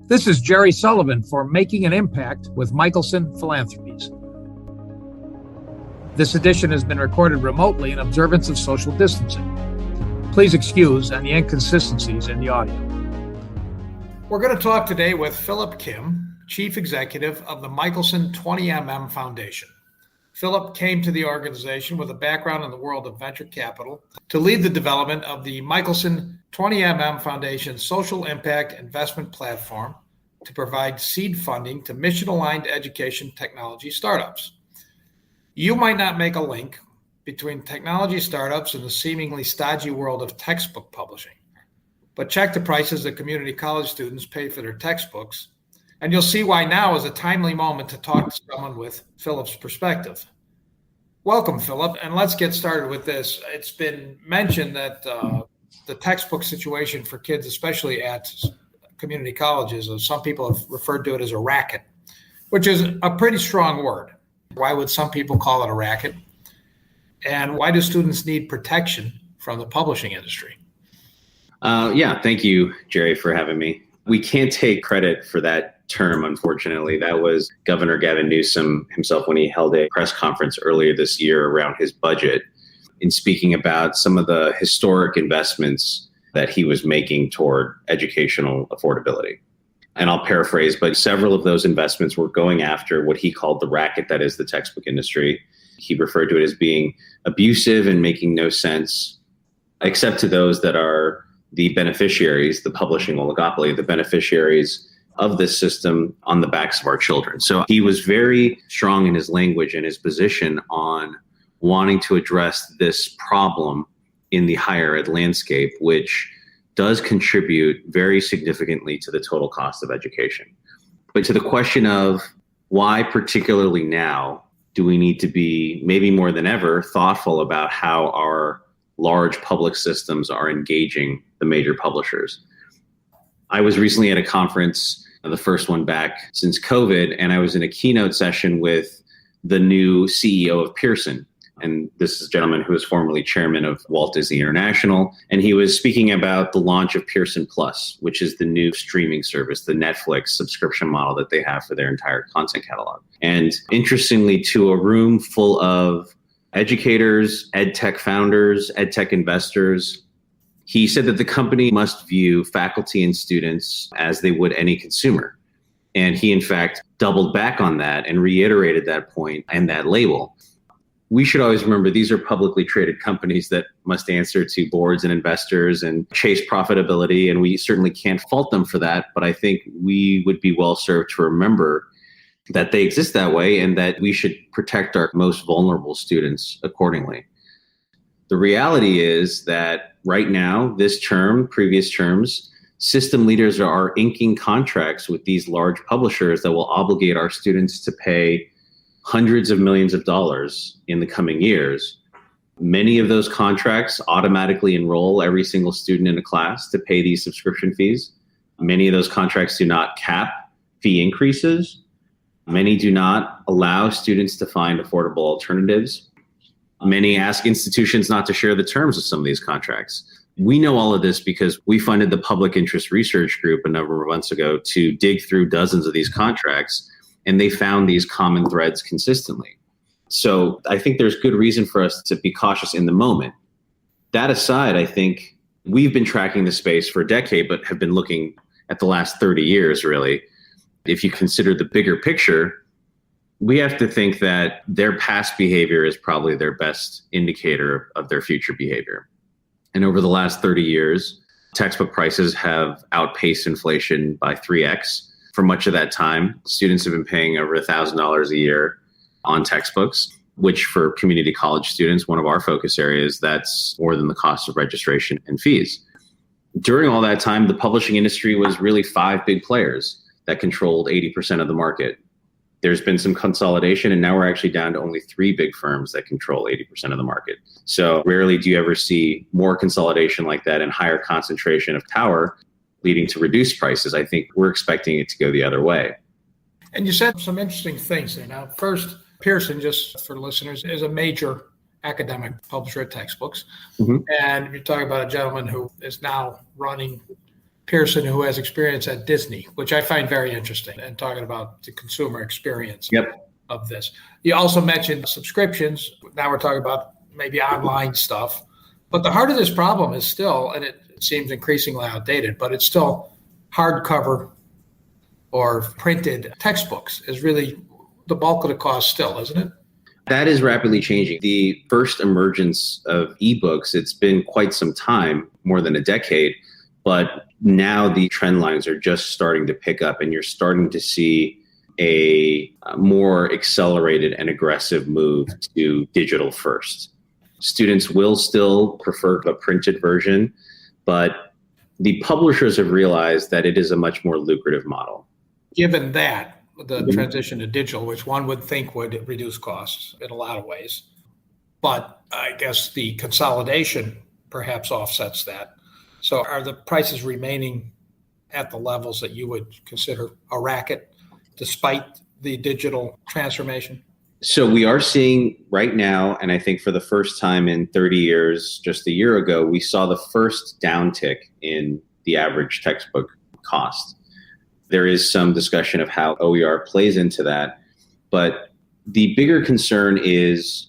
This is Jerry Sullivan for Making an Impact with Michelson Philanthropies. This edition has been recorded remotely in observance of social distancing. Please excuse any inconsistencies in the audio. We're going to talk today with Philip Kim, Chief Executive of the Michelson 20mm Foundation. Philip came to the organization with a background in the world of venture capital to lead the development of the Michelson 20mm Foundation's social impact investment platform to provide seed funding to mission-aligned education technology startups. You might not make a link between technology startups and the seemingly stodgy world of textbook publishing, but check the prices that community college students pay for their textbooks, and you'll see why now is a timely moment to talk to someone with Philip's perspective. Welcome, Philip, and let's get started with this. It's been mentioned that the textbook situation for kids, especially at community colleges, some people have referred to it as a racket, which is a pretty strong word. Why would some people call it a racket? And why do students need protection from the publishing industry? Thank you, Jerry, for having me. We can't take credit for that term, unfortunately. That was Governor Gavin Newsom himself when he held a press conference earlier this year around his budget in speaking about some of the historic investments that he was making toward educational affordability. And I'll paraphrase, but several of those investments were going after what he called the racket that is the textbook industry. He referred to it as being abusive and making no sense, except to those that are the beneficiaries, the publishing oligopoly, the beneficiaries of this system on the backs of our children. So he was very strong in his language and his position on wanting to address this problem in the higher ed landscape, which does contribute very significantly to the total cost of education. But to the question of why particularly now do we need to be, maybe more than ever, thoughtful about how our large public systems are engaging the major publishers. I was recently at a conference, the first one back since COVID, and I was in a keynote session with the new CEO of Pearson. And this is a gentleman who was formerly chairman of Walt Disney International. And he was speaking about the launch of Pearson Plus, which is the new streaming service, the Netflix subscription model that they have for their entire content catalog. And interestingly, to a room full of educators, ed tech founders, ed tech investors, he said that the company must view faculty and students as they would any consumer. And he, in fact, doubled back on that and reiterated that point and that label. We should always remember these are publicly traded companies that must answer to boards and investors and chase profitability, and we certainly can't fault them for that. But I think we would be well served to remember that they exist that way and that we should protect our most vulnerable students accordingly. The reality is that right now, this term, previous terms, system leaders are inking contracts with these large publishers that will obligate our students to pay hundreds of millions of dollars in the coming years. Many of those contracts automatically enroll every single student in a class to pay these subscription fees. Many of those contracts do not cap fee increases. Many do not allow students to find affordable alternatives. Many ask institutions not to share the terms of some of these contracts. We know all of this because we funded the Public Interest Research Group a number of months ago to dig through dozens of these contracts, and they found these common threads consistently. So I think there's good reason for us to be cautious in the moment. That aside, I think we've been tracking the space for a decade, but have been looking at the last 30 years, really. If you consider the bigger picture, we have to think that their past behavior is probably their best indicator of their future behavior. And over the last 30 years, textbook prices have outpaced inflation by 3x. For much of that time, students have been paying over $1,000 a year on textbooks, which for community college students, one of our focus areas, that's more than the cost of registration and fees. During all that time, the publishing industry was really 5 big players that controlled 80% of the market. There's been some consolidation, and now we're actually down to only 3 big firms that control 80% of the market. So rarely do you ever see more consolidation like that and higher concentration of power leading to reduced prices. I think we're expecting it to go the other way. And you said some interesting things there. Now, first, Pearson, just for listeners, is a major academic publisher of textbooks. Mm-hmm. And you're talking about a gentleman who is now running Pearson, who has experience at Disney, which I find very interesting, and talking about the consumer experience of this. You also mentioned subscriptions. Now we're talking about maybe online stuff. But the heart of this problem is still, and it seems increasingly outdated, but it's still hardcover or printed textbooks is really the bulk of the cost still, isn't it? That is rapidly changing. The first emergence of ebooks, it's been quite some time, more than a decade, but now the trend lines are just starting to pick up, and you're starting to see a more accelerated and aggressive move to digital first. Students will still prefer a printed version, but the publishers have realized that it is a much more lucrative model. Given that, the transition to digital, which one would think would reduce costs in a lot of ways, but I guess the consolidation perhaps offsets that. So are the prices remaining at the levels that you would consider a racket despite the digital transformation? So we are seeing right now, and I think for the first time in 30 years, just a year ago, we saw the first downtick in the average textbook cost. There is some discussion of how OER plays into that, but the bigger concern is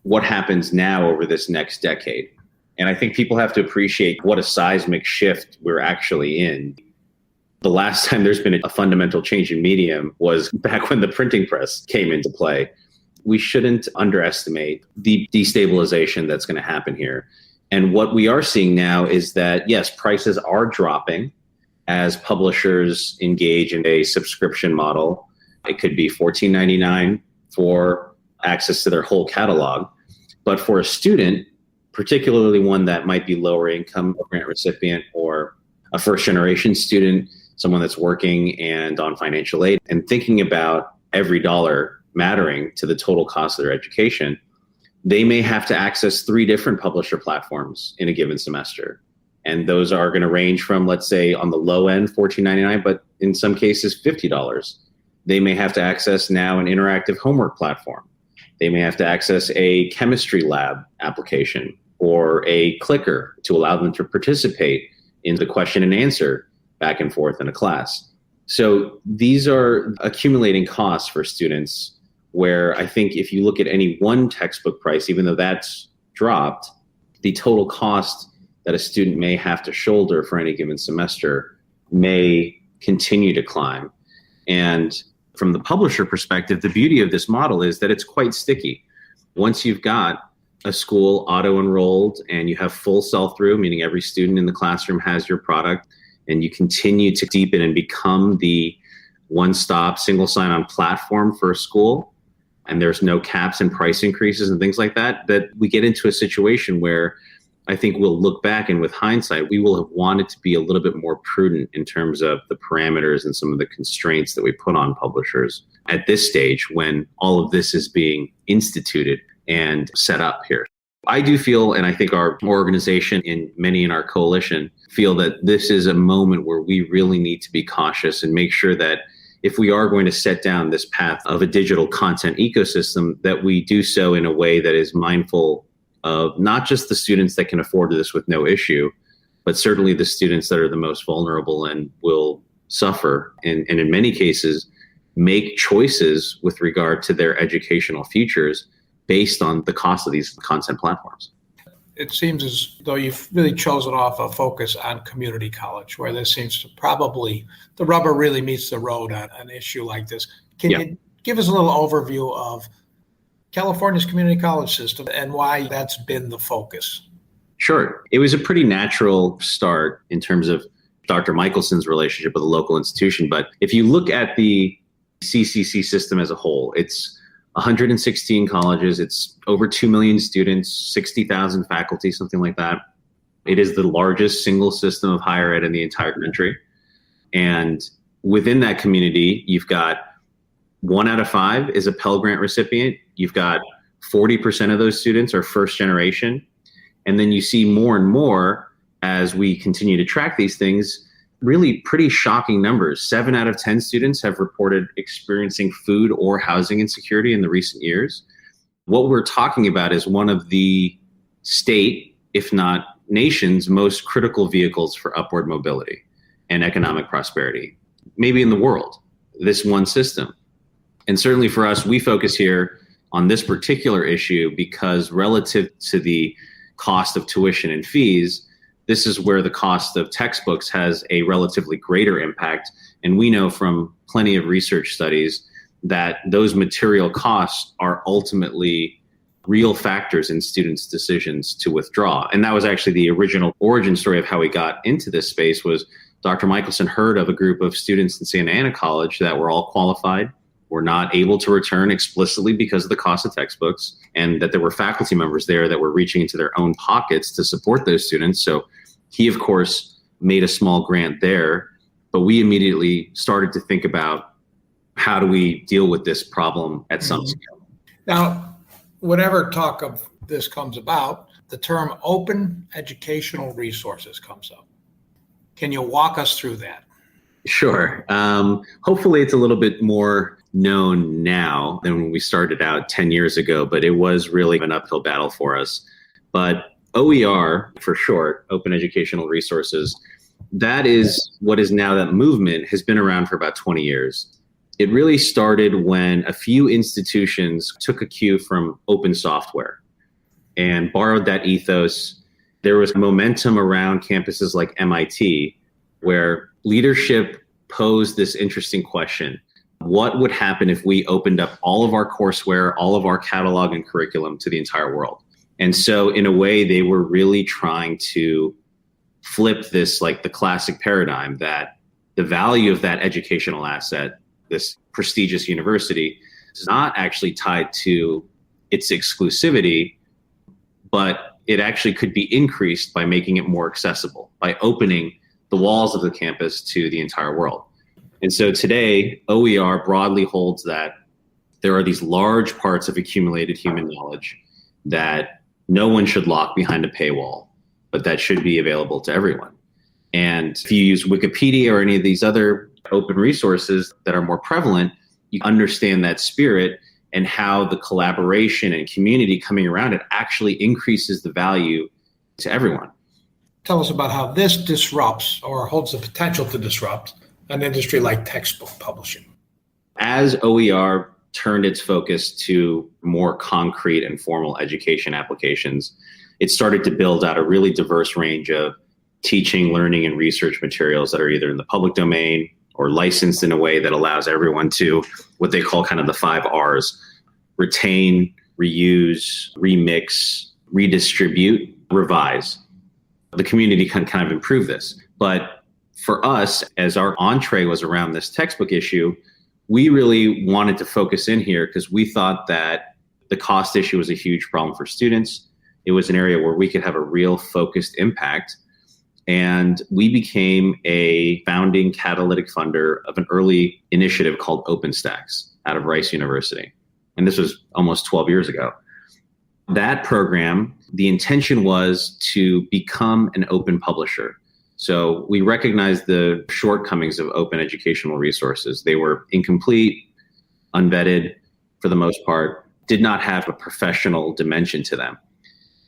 what happens now over this next decade. And I think people have to appreciate what a seismic shift we're actually in. The last time there's been a fundamental change in medium was back when the printing press came into play. We shouldn't underestimate the destabilization that's going to happen here. And what we are seeing now is that, yes, prices are dropping as publishers engage in a subscription model. It could be $14.99 for access to their whole catalog. But for a student, particularly one that might be lower income, a grant recipient, or a first generation student, someone that's working and on financial aid and thinking about every dollar mattering to the total cost of their education, they may have to access 3 different publisher platforms in a given semester. And those are going to range from, let's say, on the low end, $14.99, but in some cases, $50. They may have to access now an interactive homework platform. They may have to access a chemistry lab application or a clicker to allow them to participate in the question and answer back and forth in a class. So these are accumulating costs for students where I think if you look at any one textbook price, even though that's dropped, the total cost that a student may have to shoulder for any given semester may continue to climb. And from the publisher perspective, the beauty of this model is that it's quite sticky. Once you've got a school auto-enrolled and you have full sell-through, meaning every student in the classroom has your product, and you continue to deepen and become the one-stop single sign-on platform for a school, and there's no caps and price increases and things like that, that we get into a situation where I think we'll look back and with hindsight, we will have wanted to be a little bit more prudent in terms of the parameters and some of the constraints that we put on publishers at this stage when all of this is being instituted and set up here. I do feel, and I think our organization and many in our coalition feel that this is a moment where we really need to be cautious and make sure that if we are going to set down this path of a digital content ecosystem, that we do so in a way that is mindful of not just the students that can afford this with no issue, but certainly the students that are the most vulnerable and will suffer and in many cases make choices with regard to their educational futures based on the cost of these content platforms. It seems as though you've really chosen off a focus on community college, where this seems to probably, the rubber really meets the road on an issue like this. Can you give us a little overview of California's community college system and why that's been the focus? Sure. It was a pretty natural start in terms of Dr. Michelson's relationship with a local institution. But if you look at the CCC system as a whole, it's 116 colleges, it's over 2 million students, 60,000 faculty, something like that. It is the largest single system of higher ed in the entire country. And within that community, you've got 1 out of 5 is a Pell Grant recipient. You've got 40% of those students are first generation. And then you see more and more as we continue to track these things, really pretty shocking numbers. 7 out of 10 students have reported experiencing food or housing insecurity in the recent years. What we're talking about is one of the state, if not nation's, most critical vehicles for upward mobility. and economic prosperity, maybe in the world, this one system. And certainly for us, we focus here on this particular issue because relative to the cost of tuition and fees, this is where the cost of textbooks has a relatively greater impact. And we know from plenty of research studies that those material costs are ultimately real factors in students' decisions to withdraw. And that was actually the original origin story of how we got into this space. Was Dr. Michelson heard of a group of students in Santa Ana College that were all qualified, were not able to return explicitly because of the cost of textbooks, and that there were faculty members there that were reaching into their own pockets to support those students. So he, of course, made a small grant there, but we immediately started to think about how do we deal with this problem at some scale. Now, whenever talk of this comes about, the term open educational resources comes up. Can you walk us through that? Sure. Hopefully it's a little bit more known now than when we started out 10 years ago, but it was really an uphill battle for us. But OER, for short, Open Educational Resources, that is what is now that movement, has been around for about 20 years. It really started when a few institutions took a cue from open software and borrowed that ethos. There was momentum around campuses like MIT where leadership posed this interesting question. What would happen if we opened up all of our courseware, all of our catalog and curriculum to the entire world? And so in a way, they were really trying to flip this, like the classic paradigm that the value of that educational asset, this prestigious university, is not actually tied to its exclusivity, but it actually could be increased by making it more accessible, by opening the walls of the campus to the entire world. And so today, OER broadly holds that there are these large parts of accumulated human knowledge that no one should lock behind a paywall, but that should be available to everyone. And if you use Wikipedia or any of these other open resources that are more prevalent, you understand that spirit and how the collaboration and community coming around it actually increases the value to everyone. Tell us about how this disrupts or holds the potential to disrupt an industry like textbook publishing. As OER turned its focus to more concrete and formal education applications, it started to build out a really diverse range of teaching, learning, and research materials that are either in the public domain or licensed in a way that allows everyone to, what they call kind of the 5 R's, retain, reuse, remix, redistribute, revise. The community can kind of improve this. But for us, as our entree was around this textbook issue, we really wanted to focus in here because we thought that the cost issue was a huge problem for students. It was an area where we could have a real focused impact. And we became a founding catalytic funder of an early initiative called OpenStax out of Rice University. And this was almost 12 years ago. That program, the intention was to become an open publisher. So we recognized the shortcomings of open educational resources. They were incomplete, unvetted for the most part, did not have a professional dimension to them.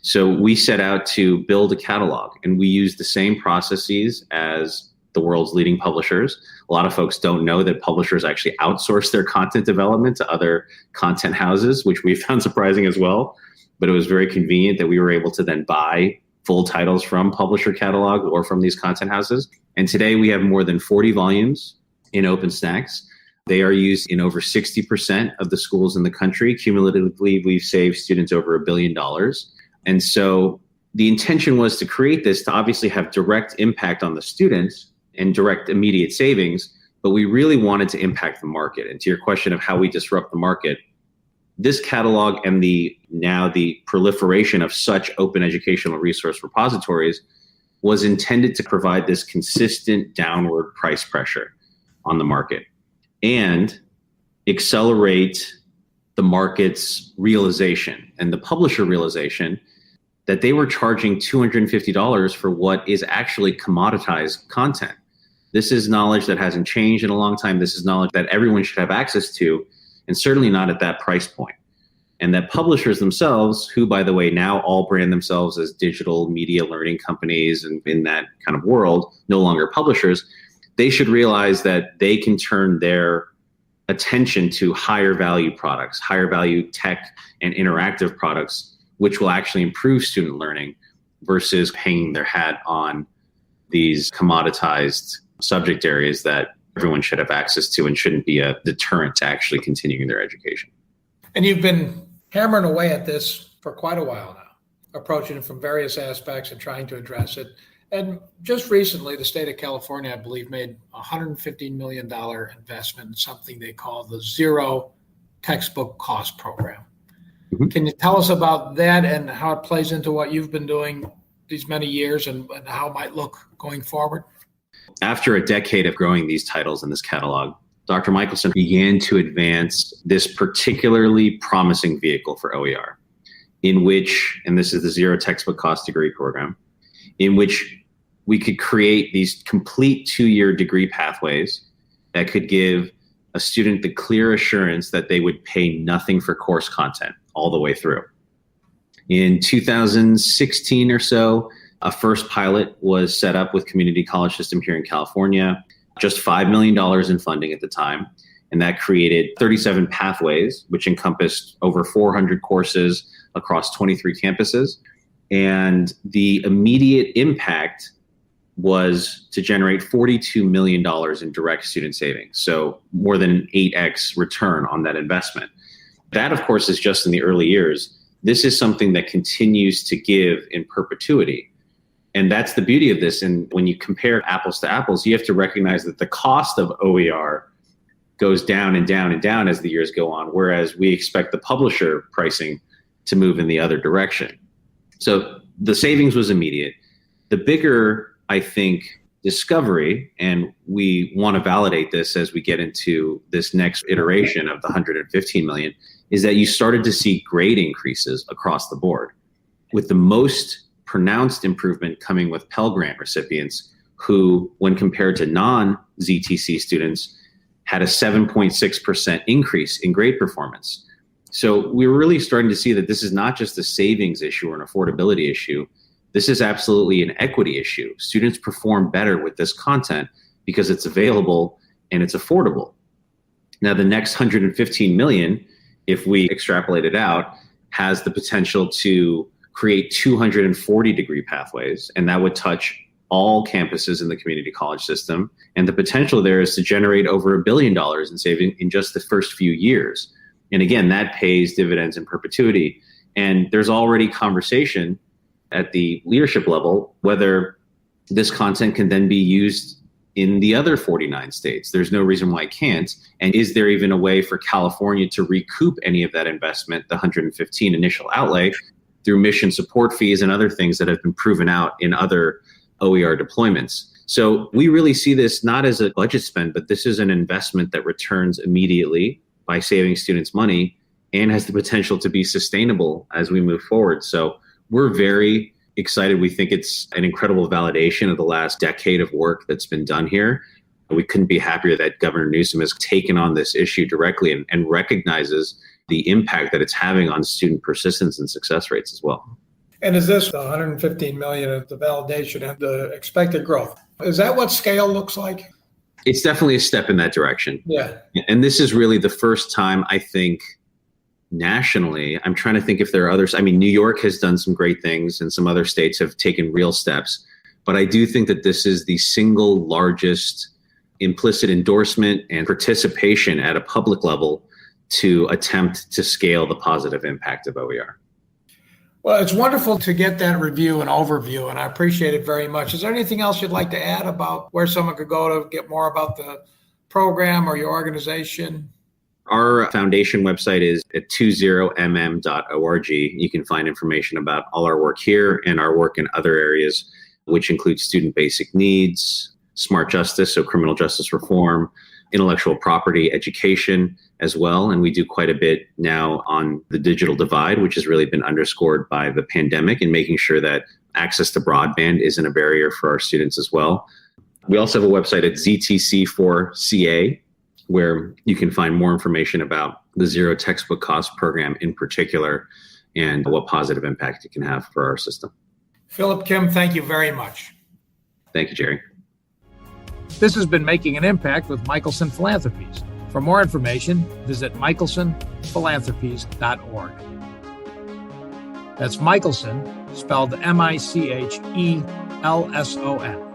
So we set out to build a catalog, and we used the same processes as the world's leading publishers. A lot of folks don't know that publishers actually outsource their content development to other content houses, which we found surprising as well. But it was very convenient that we were able to then buy full titles from publisher catalog or from these content houses. And today we have more than 40 volumes in OpenStax. They are used in over 60% of the schools in the country. Cumulatively, we've saved students over $1 billion. And so the intention was to create this to obviously have direct impact on the students and direct immediate savings, but we really wanted to impact the market. And to your question of how we disrupt the market, this catalog and the proliferation of such open educational resource repositories was intended to provide this consistent downward price pressure on the market and accelerate the market's realization and the publisher realization that they were charging $250 for what is actually commoditized content. This is knowledge that hasn't changed in a long time. This is knowledge that everyone should have access to, and certainly not at that price point. And that publishers themselves, who, by the way, now all brand themselves as digital media learning companies and in that kind of world, no longer publishers, they should realize that they can turn their attention to higher value products, higher value tech and interactive products, which will actually improve student learning versus hanging their hat on these commoditized subject areas that everyone should have access to and shouldn't be a deterrent to actually continuing their education. And you've been hammering away at this for quite a while now, approaching it from various aspects and trying to address it. And just recently, the state of California, I believe, made a $115 million investment in something they call the Zero Textbook Cost Program. Mm-hmm. Can you tell us about that and how it plays into what you've been doing these many years and how it might look going forward? After a decade of growing these titles in this catalog, Dr. Michelson began to advance this particularly promising vehicle for OER, in which, and this is the Zero Textbook Cost Degree Program, in which we could create these complete 2-year degree pathways that could give a student the clear assurance that they would pay nothing for course content all the way through. In 2016 or so, a first pilot was set up with Community College System here in California, just $5 million in funding at the time. And that created 37 pathways, which encompassed over 400 courses across 23 campuses. And the immediate impact was to generate $42 million in direct student savings. So more than an 8x return on that investment. That, of course, is just in the early years. This is something that continues to give in perpetuity. And that's the beauty of this. And when you compare apples to apples, you have to recognize that the cost of OER goes down and down and down as the years go on, whereas we expect the publisher pricing to move in the other direction. So the savings was immediate. The bigger, I think, discovery, and we want to validate this as we get into this next iteration of the $115 million, is that you started to see grade increases across the board, with the most pronounced improvement coming with Pell Grant recipients who, when compared to non-ZTC students, had a 7.6% increase in grade performance. So we're really starting to see that this is not just a savings issue or an affordability issue. This is absolutely an equity issue. Students perform better with this content because it's available and it's affordable. Now, the next $115 million, if we extrapolate it out, has the potential to create 240 degree pathways, and that would touch all campuses in the community college system. And the potential there is to generate over $1 billion in savings in just the first few years. And again, that pays dividends in perpetuity. And there's already conversation at the leadership level whether this content can then be used in the other 49 states. There's no reason why it can't. And is there even a way for California to recoup any of that investment, the 115 initial outlay, through mission support fees and other things that have been proven out in other OER deployments? So we really see this not as a budget spend, but this is an investment that returns immediately by saving students money and has the potential to be sustainable as we move forward. So we're very excited. We think it's an incredible validation of the last decade of work that's been done here. We couldn't be happier that Governor Newsom has taken on this issue directly and recognizes the impact that it's having on student persistence and success rates as well. And is this the $115 million of the validation and the expected growth? Is that what scale looks like? It's definitely a step in that direction. Yeah. And this is really the first time, I think, nationally, I'm trying to think if there are others. I mean, New York has done some great things and some other states have taken real steps. But I do think that this is the single largest implicit endorsement and participation at a public level to attempt to scale the positive impact of OER. Well, it's wonderful to get that review and overview, and I appreciate it very much. Is there anything else you'd like to add about where someone could go to get more about the program or your organization? Our foundation website is at 20mm.org. You can find information about all our work here and our work in other areas, which include student basic needs, smart justice, so criminal justice reform, intellectual property education as well. And we do quite a bit now on the digital divide, which has really been underscored by the pandemic, and making sure that access to broadband isn't a barrier for our students as well. We also have a website at ZTC4CA, where you can find more information about the Zero Textbook Cost Program in particular and what positive impact it can have for our system. Philip Kim, thank you very much. Thank you, Jerry. This has been Making an Impact with Michelson Philanthropies. For more information, visit michelsonphilanthropies.org. That's Michelson, spelled Michelson.